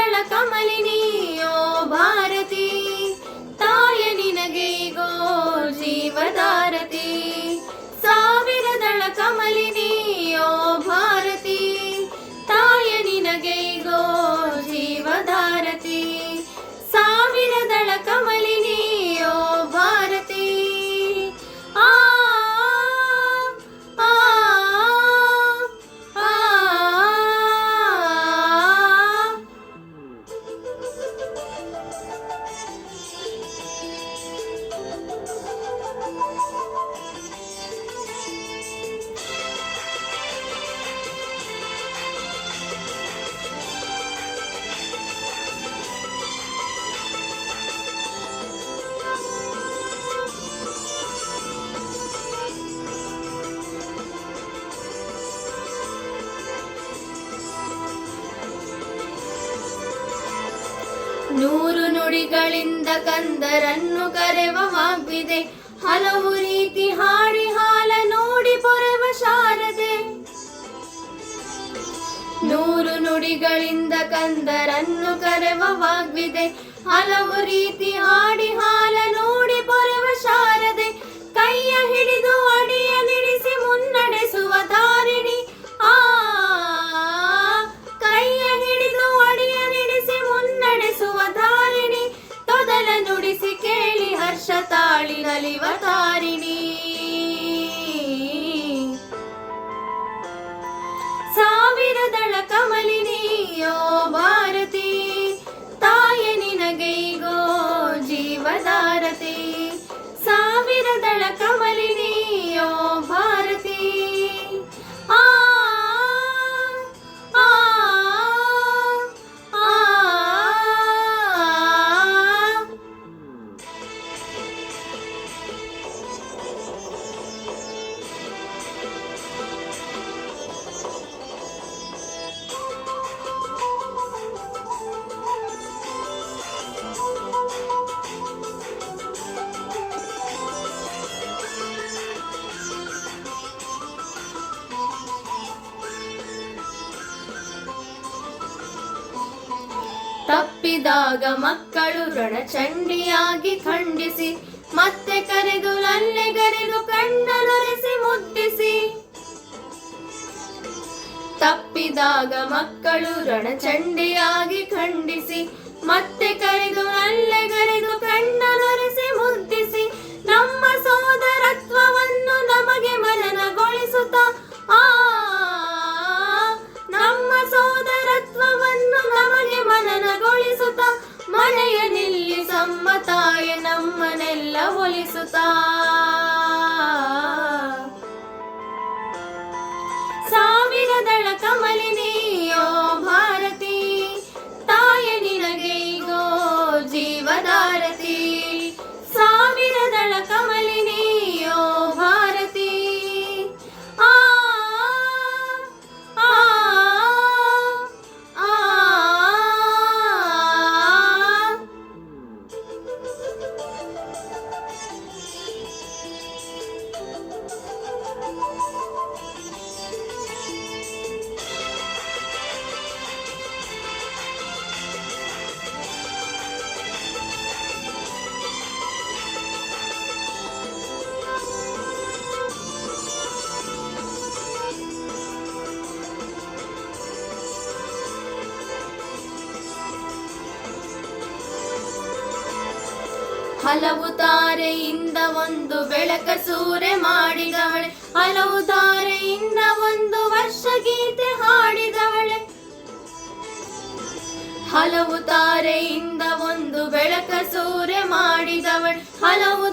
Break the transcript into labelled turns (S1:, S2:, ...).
S1: ಸಾವಿರದಳ ಕಮಲಿನಿಯೋ ಭಾರತಿ, ತಾಯ ನಿನಗೈಗೋ ಜೀವಧಾರತಿ. ಸಾವಿರದಳ ಕಮಲಿನಿಯೋ ಭಾರತಿ, ತಾಯ ನಿನಗೈಗೋ ಜೀವಧಾರತಿ. ಸಾವಿರದಳ ಕಮಲಿನಿಯೋ ಭಾರತಿ. ಆ ಆ ಆ ನೂರು ನುಡಿಗಳಿಂದ ಕಂದರನ್ನು ಕರೆವ ವಾಗ್ವಿದೆ, ಹಲವು ರೀತಿ ಹಾಡಿ ಹಾಲ ನೋಡಿ ಪೊರೆವ ಶಾರದೆ. ನೂರು ನುಡಿಗಳಿಂದ ಕಂದರನ್ನು ಕರೆವ ವಾಗ್ವಿದೆ, ಹಲವು ರೀತಿ ಹಾಡಿ ಹಾಲ ನೋಡಿ ಪೊರೆವ ಶಾರದೆ. ಕೈಯ ಹಿಡಿದು ಅಡಿಯ ನಿಡಿಸಿ ಮುನ್ನಡೆಸುವ ಧಾರಿಣಿ, ಆ ಕೈಯ ಹಿಡಿದು ಅಡಿಯ ನಿಡಿಸಿ ಮುನ್ನಡೆಸುವ ಧಾರಿಣಿ. ತೊದಲ ನುಡಿಸಿ ಕೇಳಿ ಹರ್ಷ ತಾಳಿ ನಲಿವ ತಾರಿಣಿ. ಸಾವಿರದಳ ಕಮಲಿನಿಯೋ ಭಾರತಿ, ತಾಯ ನಿನಗೈಗೋ ಜೀವಧಾರತಿ. ಸಾವಿರದಳ ಕಮಲಿನಿಯೋ ಭಾರತಿ. ಆ ಆ ಆ ತಪ್ಪಿದಾಗ ಮಕ್ಕಳು ರಣಚಂಡಿಯಾಗಿ ಖಂಡಿಸಿ, ಮತ್ತೆ ಕರೆದು ಲಲ್ಲೆಗರೆದು ಕಣ್ಣನೊರೆಸಿ ಮುದ್ದಿಸಿ. ತಪ್ಪಿದಾಗ ಮಕ್ಕಳು ರಣಚಂಡಿಯಾಗಿ ಖಂಡಿಸಿ, ಮತ್ತೆ ಕರೆದು ಲಲ್ಲೆಗರೆದು ಕಣ್ಣನೊರೆಸಿ ಮುದ್ದಿಸಿ. ನಮ್ಮ ಸೋದರತ್ವವನ್ನು ನಮಗೆ ಮನನಗೊಳಿಸುತ್ತಾ, ಆ ನಮ್ಮ ಸೋದರತ್ವವನ್ನು ನಮಗೆ ಮನನಗೊಳಿಸುತ್ತಾ, ಮನೆಯ ನಿಲ್ಲಿಸಮ್ಮ ತಾಯ ನಮ್ಮನೆಲ್ಲ ಒಲಿಸುತ್ತಾ. ಸಾವಿರದಳ ಕಮಲಿನಿಯೋ ಭಾರತಿ, ತಾಯ ನಿನಗೈಗೋ ಜೀವಧಾರತಿ. ಸಾವಿರದಳ ಕಮಲಿನಿಯೋ ಭಾರತಿ. ಆ ಆ ಆ ಹಲವು ತಾರೆಯಿಂದ ಒಂದು ಬೆಳಕ ಸೂರೆ ಮಾಡಿದವಳೆ, ಹಲವು ತಾರೆಯಿಂದ ಒಂದು ವರ್ಷ ಗೀತೆ ಹಾಡಿದವಳೆ. ಹಲವು ತಾರೆಯಿಂದ ಒಂದು ಬೆಳಕ ಸೂರೆ ಮಾಡಿದವಳೆ, ಹಲವು